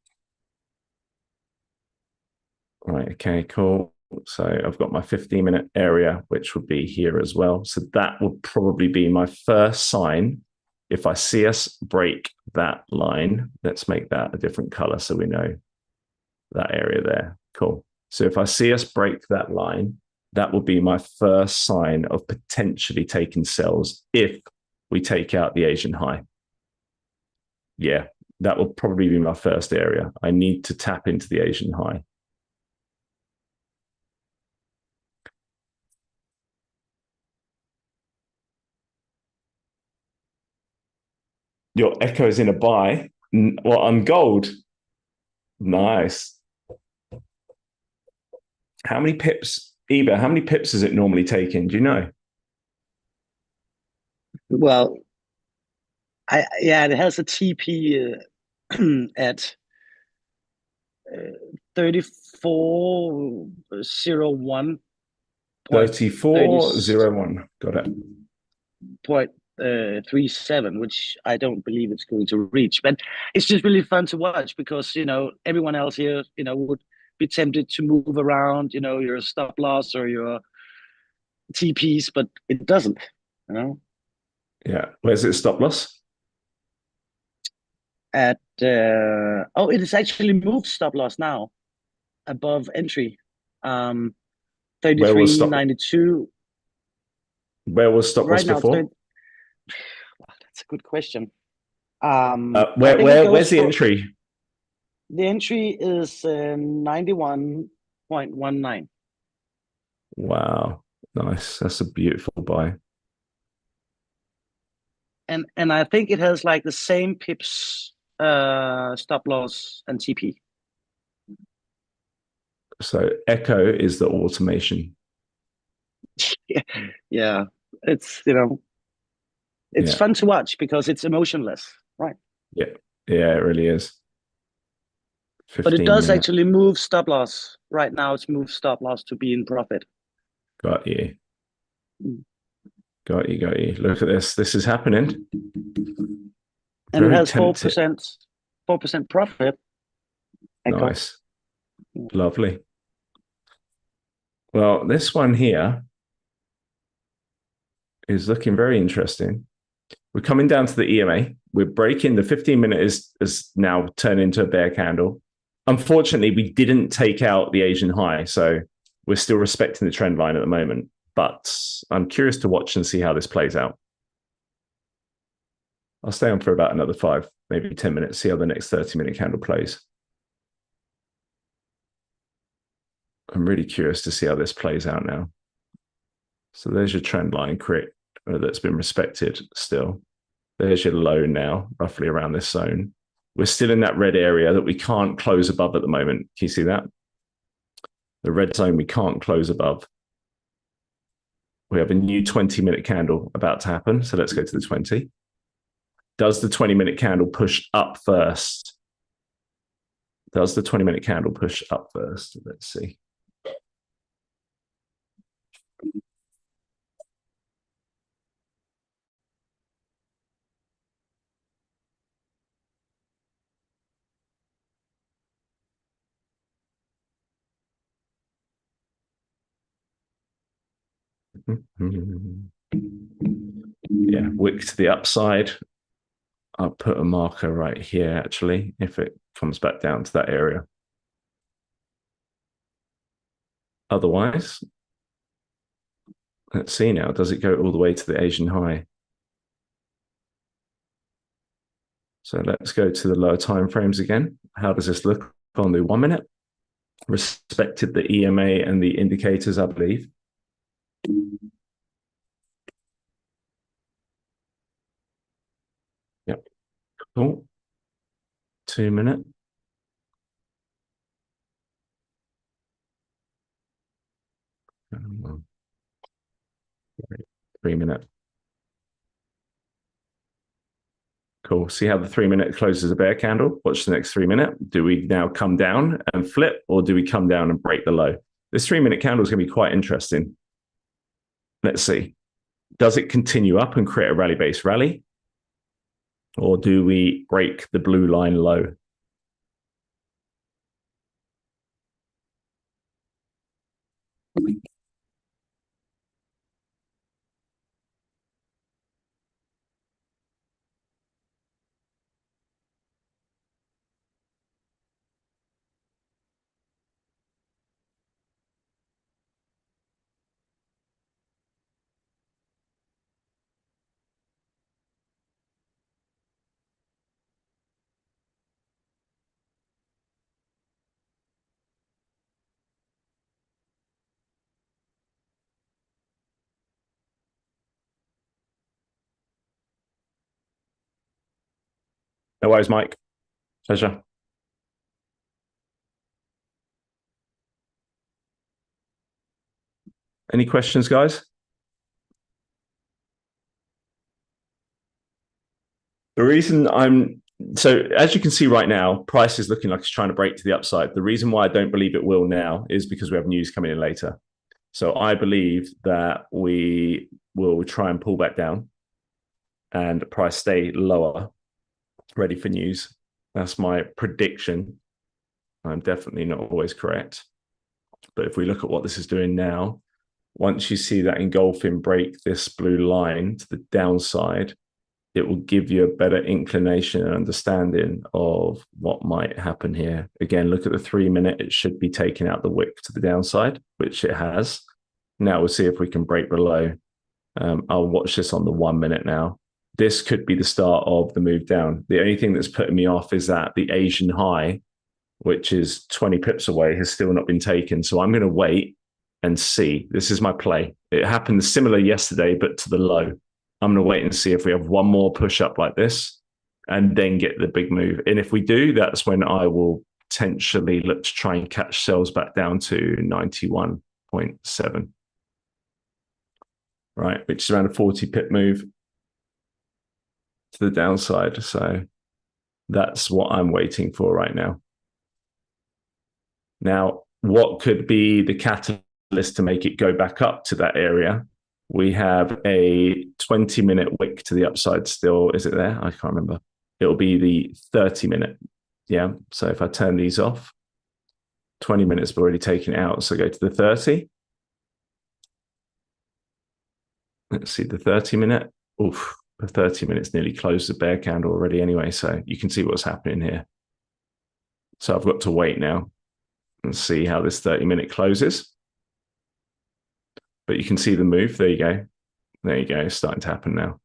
Right, okay, cool. So I've got my 15-minute area, which would be here as well. So that would probably be my first sign If I see us break that line, let's make that a different color so we know that area there. Cool. So if I see us break that line, that will be my first sign of potentially taking sells if we take out the Asian high. Yeah, that will probably be my first area. I need to tap into the Asian high. Your Echo is in a buy. Well, on gold. Nice. How many pips, Eva, how many pips is it normally taking? Do you know? Well, yeah, it has a TP at 3401. 3401. Got it. 37, which I don't believe it's going to reach. But it's just really fun to watch because, you know, everyone else here, you know, would be tempted to move around, you know, your stop loss or your TPs, but it doesn't, you know. Yeah. Where's it stop loss? At oh, it is actually moved stop loss now above entry. Where was stop? 33.92. Where was stop loss Right now, before? wow, that's a good question. I think it Where's goes the for- entry? The entry is 91.19. Wow. Nice. That's a beautiful buy. And I think it has like the same pips stop loss and TP. So Echo is the automation. Yeah, it's, you know, it's fun to watch because it's emotionless, right? Yeah. Yeah, it really is. But it does 15 minutes. actually move stop loss. Right now, it's moved stop loss to be in profit. Got you. Mm. Got you. Got you. Look at this. This is happening. And Very it has tempting. 4% profit. Echo. Nice. Lovely. Well, this one here is looking very interesting. We're coming down to the EMA. We're breaking. The 15-minute is now turned into a bear candle. Unfortunately, we didn't take out the Asian high, so we're still respecting the trend line at the moment. But I'm curious to watch and see how this plays out. I'll stay on for about another 5, maybe 10 minutes, see how the next 30-minute candle plays. I'm really curious to see how this plays out now. So there's your trend line that's been respected still. There's your low now, roughly around this zone. We're still in that red area that we can't close above at the moment. Can you see that? The red zone we can't close above. We have a new 20-minute candle about to happen. So let's go to the 20. Does the 20-minute candle push up first? Does the 20-minute candle push up first? Let's see. Yeah, wick to the upside. I'll put a marker right here, actually, if it comes back down to that area. Otherwise, let's see now. Does it go all the way to the Asian high? So let's go to the lower time frames again. How does this look on the 1 minute? Respected the EMA and the indicators, I believe. Yep. Cool. 2 minute. 3 minute. Cool. See how the 3 minute closes a bear candle? Watch the next 3 minute. Do we now come down and flip, or do we come down and break the low? This 3 minute candle is going to be quite interesting. Let's see. Does it continue up and create a rally base rally? Or do we break the blue line low? No worries, Mike. Pleasure. Any questions, guys? The reason so as you can see right now, price is looking like it's trying to break to the upside. The reason why I don't believe it will now is because we have news coming in later. So I believe that we will try and pull back down and price stay lower, ready for news. That's my prediction. I'm definitely not always correct. But if we look at what this is doing now, once you see that engulfing break this blue line to the downside, it will give you a better inclination and understanding of what might happen here. Again, look at the 3 minute. It should be taking out the wick to the downside, which it has. Now we'll see if we can break below. I'll watch this on the 1 minute now. This could be the start of the move down. The only thing that's putting me off is that the Asian high, which is 20 pips away, has still not been taken. So I'm going to wait and see. This is my play. It happened similar yesterday, but to the low. I'm going to wait and see if we have one more push up like this and then get the big move. And if we do, that's when I will potentially look to try and catch sells back down to 91.7. Right, which is around a 40 pip move to the downside. So that's what I'm waiting for right now. Now, what could be the catalyst to make it go back up to that area? We have a 20-minute wick to the upside still. Is it there? I can't remember. It'll be the 30-minute. Yeah. So if I turn these off, 20 minutes have already taken it out. So go to the 30. Let's see the 30-minute. Oof, the 30 minutes nearly closed the bear candle already anyway. So you can see what's happening here. So I've got to wait now and see how this 30-minute closes. But you can see the move. There you go. There you go. It's starting to happen now.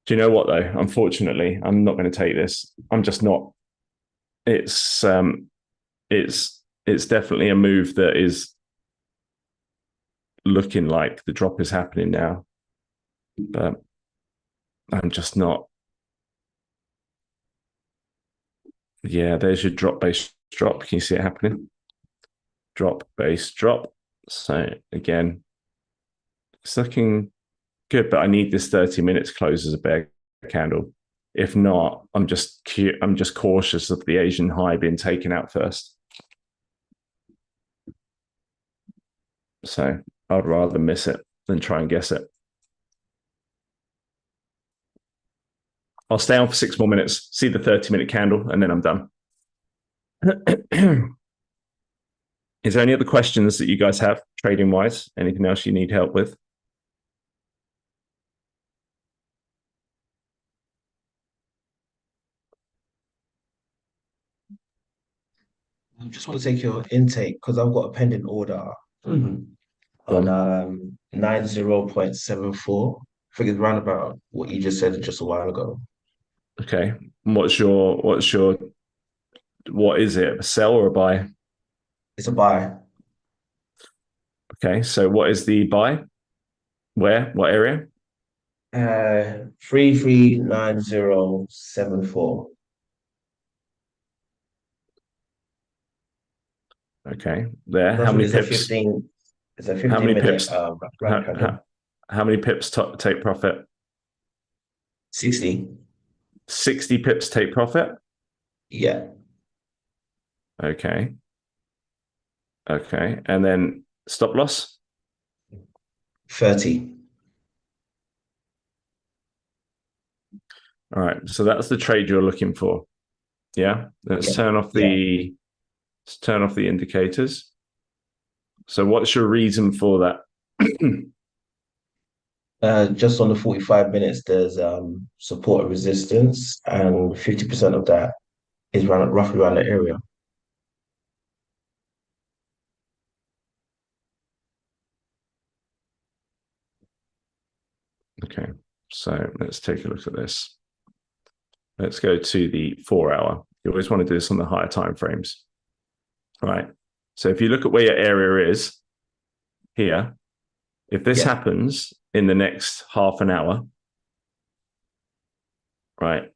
Do you know what, though? Unfortunately, I'm not going to take this. I'm just not. It's definitely a move that is looking like the drop is happening now. But I'm just not. Yeah, there's your drop base drop. Can you see it happening? Drop base drop. So again, it's looking good, but I need this 30 minutes close as a bear candle. If not, I'm just cautious of the Asian high being taken out first. So I'd rather miss it than try and guess it. I'll stay on for 6 more minutes, see the 30-minute candle, and then I'm done. Is there any other questions that you guys have trading wise? Anything else you need help with? I just want to take your intake because I've got a pending order on 90.74. I think it's round about what you just said just a while ago. Okay. What is it? A sell or a buy? It's a buy. Okay. So what is the buy? Where? What area? 339074. Okay. There. How many pips? It's a 15 how many minute, pips? How many pips take profit? 60. 60 pips take profit? Yeah. Okay. Okay. And then stop loss? 30. All right. So that's the trade you're looking for. Yeah. Let's turn off the indicators. So what's your reason for that? Just on the 45 minutes, there's support and resistance, and 50% of that is roughly around the area. Okay, so let's take a look at this. Let's go to the 4 hour. You always want to do this on the higher time frames. All right. So if you look at where your area is here, if this happens in the next half an hour, right,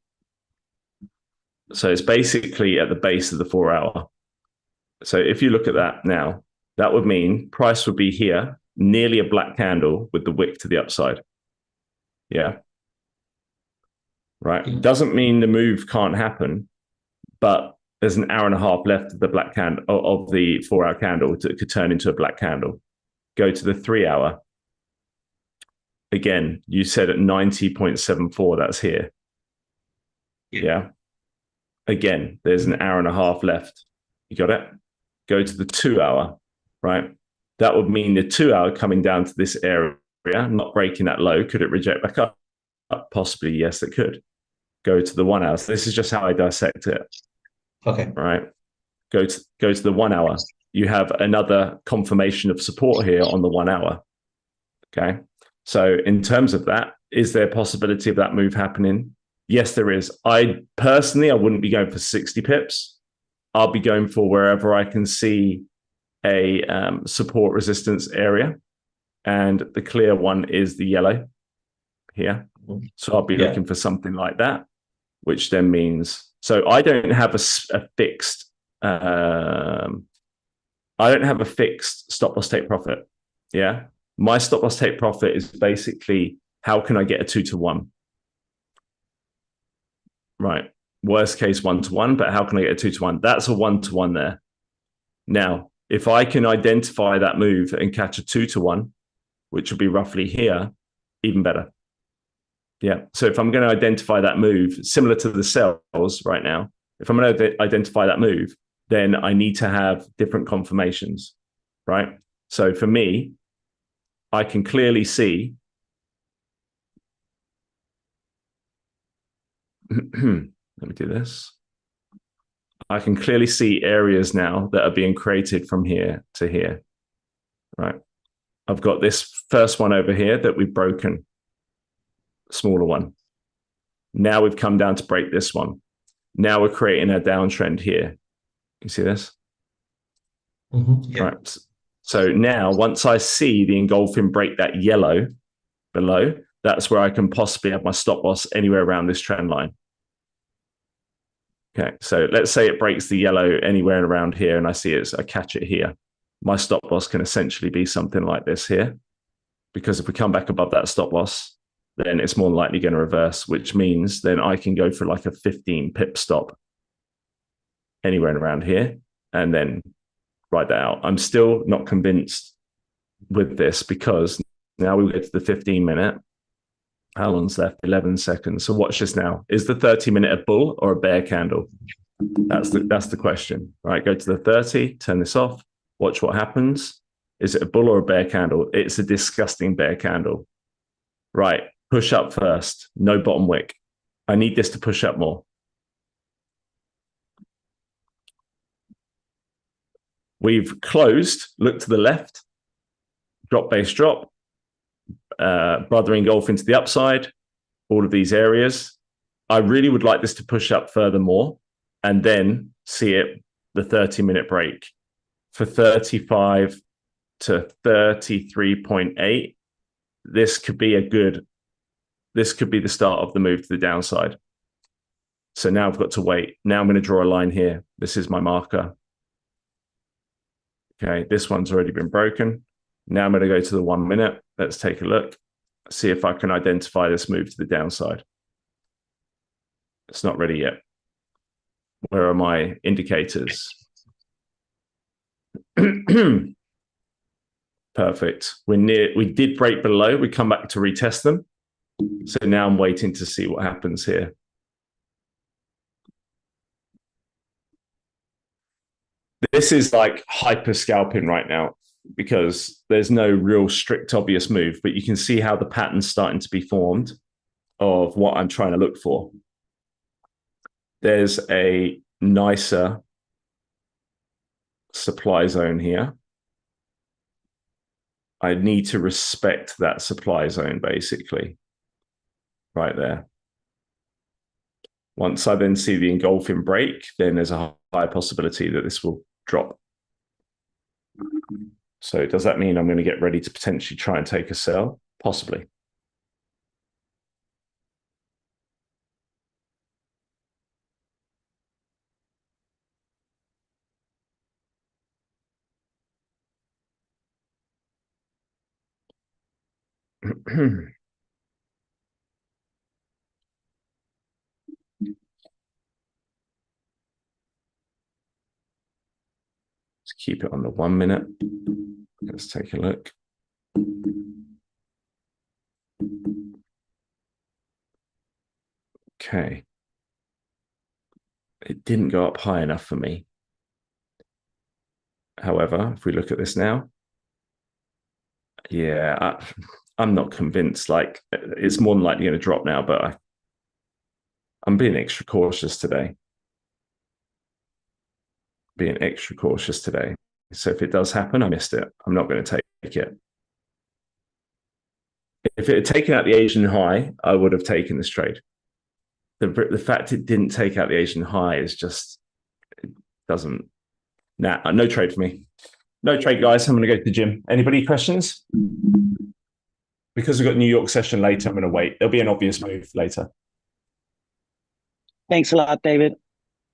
So it's basically at the base of the 4 hour. So if you look at that now, that would mean price would be here, nearly a black candle with the wick to the upside. Yeah. Right. Doesn't mean the move can't happen, but there's an hour and a half left of the black candle of the 4 hour candle that could turn into a black candle. Go to the 3 hour. Again, you said at 90.74, that's here. Yeah. Again, there's an hour and a half left. You got it? Go to the 2 hour, right? That would mean the 2 hour coming down to this area, not breaking that low. Could it reject back up? Possibly, yes, it could. Go to the 1 hour. So this is just how I dissect it. Okay. Right. Go to the 1 hour. You have another confirmation of support here on the 1 hour. Okay. So in terms of that, is there a possibility of that move happening? Yes, there is. I wouldn't be going for 60 pips. I'll be going for wherever I can see a support resistance area. And the clear one is the yellow here. So I'll be looking for something like that, which then means, so I don't have a fixed stop loss take profit. Yeah. My stop loss take profit is basically how can I get a 2-to-1? Right. Worst case 1-to-1, but how can I get a 2-to-1? That's a 1-to-1 there. Now, if I can identify that move and catch a 2-to-1, which will be roughly here, even better. Yeah. So if I'm going to identify that move, similar to the sells right now, if I'm going to identify that move, then I need to have different confirmations, right? So for me, I can clearly see let me do this. I can clearly see areas now that are being created from here to here, right? I've got this first one over here that we've broken, smaller one. Now we've come down to break this one. Now we're creating a downtrend here. You see this? Right. So now once I see the engulfing break that yellow below, that's where I can possibly have my stop loss anywhere around this trend line. Okay, so let's say it breaks the yellow anywhere around here and I catch it here. My stop loss can essentially be something like this here, because if we come back above that stop loss, then it's more likely going to reverse, which means then I can go for like a 15 pip stop anywhere around here and then write that out. I'm still not convinced with this because now we get to the 15-minute. How long's left? 11 seconds. So watch this now. Is the 30-minute a bull or a bear candle? That's the question. All right, go to the 30, turn this off. Watch what happens. Is it a bull or a bear candle? It's a disgusting bear candle. Right, push up first. No bottom wick. I need this to push up more. We've closed. Look to the left. Drop, base, drop. Brother engulf into the upside, all of these areas. I really would like this to push up furthermore and then see it, the 30-minute break for 35 to 33.8. This could be the start of the move to the downside. So now I've got to wait. Now I'm going to draw a line here. This is my marker. Okay, this one's already been broken. Now I'm going to go to the 1 minute. Let's take a look. See if I can identify this move to the downside. It's not ready yet. Where are my indicators? Perfect. We did break below. We come back to retest them. So now I'm waiting to see what happens here. This is like hyper scalping right now because there's no real strict obvious move, but you can see how the pattern's starting to be formed of what I'm trying to look for. There's a nicer supply zone here. I need to respect that supply zone basically right there. Once I then see the engulfing break, then there's a high possibility that this will drop. So does that mean I'm going to get ready to potentially try and take a sell? Possibly. Let's keep it on the 1 minute. Let's take a look. Okay. It didn't go up high enough for me. However, if we look at this now, yeah, I'm not convinced. Like, it's more than likely going to drop now, but I'm being extra cautious today. So if it does happen, I missed it. I'm not going to take it. If it had taken out the Asian high, I would have taken this trade. The fact it didn't take out the Asian high is just, it doesn't. Nah, no trade for me. No trade, guys. I'm going to go to the gym. Anybody questions? Because we've got New York session later, I'm going to wait. There'll be an obvious move later. Thanks a lot, David.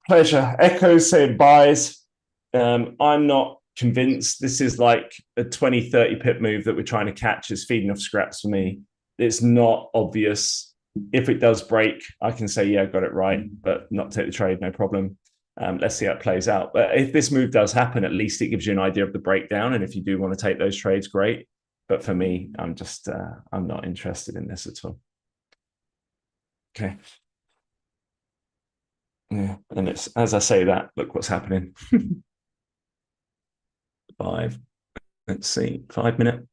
Pleasure. Echo said buys. I'm not convinced. This is like a 20, 30 pip move that we're trying to catch. It's feeding off scraps for me. It's not obvious. If it does break, I can say, yeah, I got it right, but not take the trade, no problem. Let's see how it plays out. But if this move does happen, at least it gives you an idea of the breakdown. And if you do want to take those trades, great. But for me, I'm just, I'm not interested in this at all. Okay. Yeah, and it's, as I say that, look what's happening. 5. Let's see, 5 minute.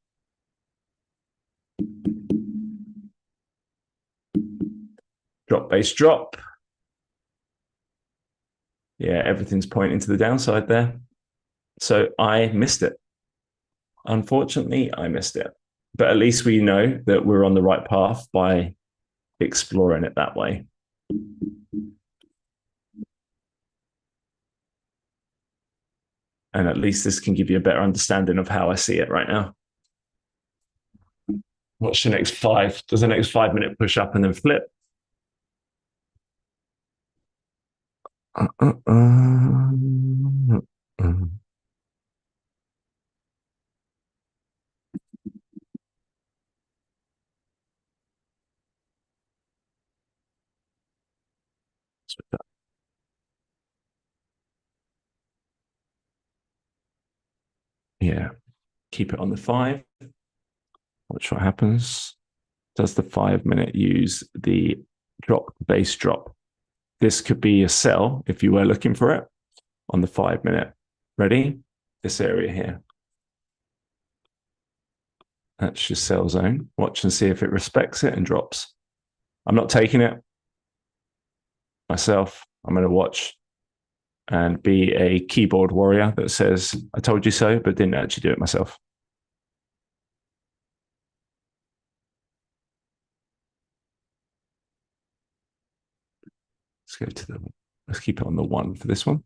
Drop, base, drop. Yeah, everything's pointing to the downside there. So I missed it. Unfortunately, I missed it. But at least we know that we're on the right path by exploring it that way. And at least this can give you a better understanding of how I see it right now. What's the next 5? Does the next 5 minute push up and then flip? Yeah, keep it on the 5. Watch what happens. Does the 5 minute use the drop, base drop? This could be a sell if you were looking for it on the 5 minute. Ready? This area here. That's your sell zone. Watch and see if it respects it and drops. I'm not taking it myself. I'm going to watch and be a keyboard warrior that says, I told you so, but didn't actually do it myself. Let's keep it on the 1 for this one.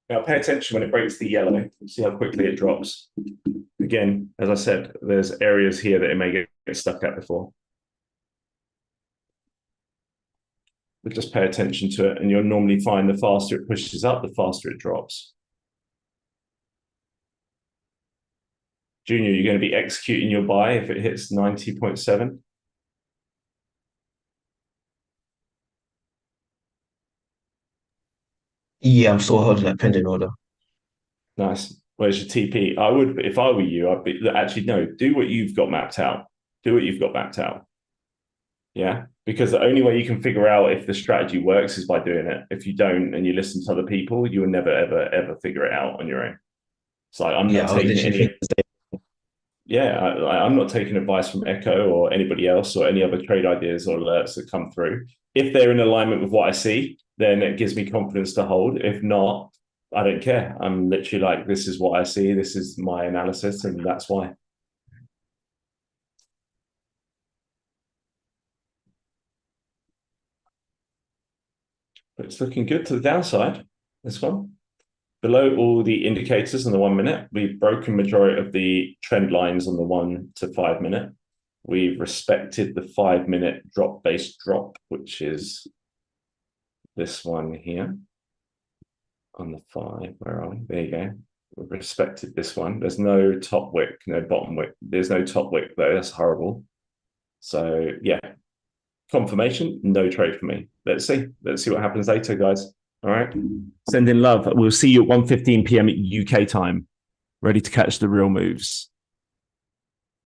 Now pay attention when it breaks the yellow. See how quickly it drops. Again, as I said, there's areas here that it may get stuck at before. But just pay attention to it, and you'll normally find the faster it pushes up, the faster it drops. Junior, you're going to be executing your buy if it hits 90.7. Yeah, I'm still holding that pending order. Nice. Where's your TP? I would, if I were you, I'd be actually no. Do what you've got mapped out. Do what you've got mapped out. Yeah, because the only way you can figure out if the strategy works is by doing it. If you don't and you listen to other people, you will never, ever, ever figure it out on your own. It's like I'm Yeah, not I was taking literally any. thinking, Yeah, I'm not taking advice from Echo or anybody else or any other trade ideas or alerts that come through. If they're in alignment with what I see, then it gives me confidence to hold. If not, I don't care. I'm literally like, this is what I see. This is my analysis, and that's why. But it's looking good to the downside, this one. Below all the indicators in the 1 minute, we've broken majority of the trend lines on the 1 to 5 minute. We've respected the 5 minute drop-based drop, which is this one here on the 5. Where are we? There you go. We've respected this one. There's no top wick, no bottom wick. There's no top wick though. That's horrible. So yeah, confirmation, no trade for me. Let's see. Let's see what happens later, guys. All right. Send in love. We'll see you at 1:15 p.m. UK time. Ready to catch the real moves.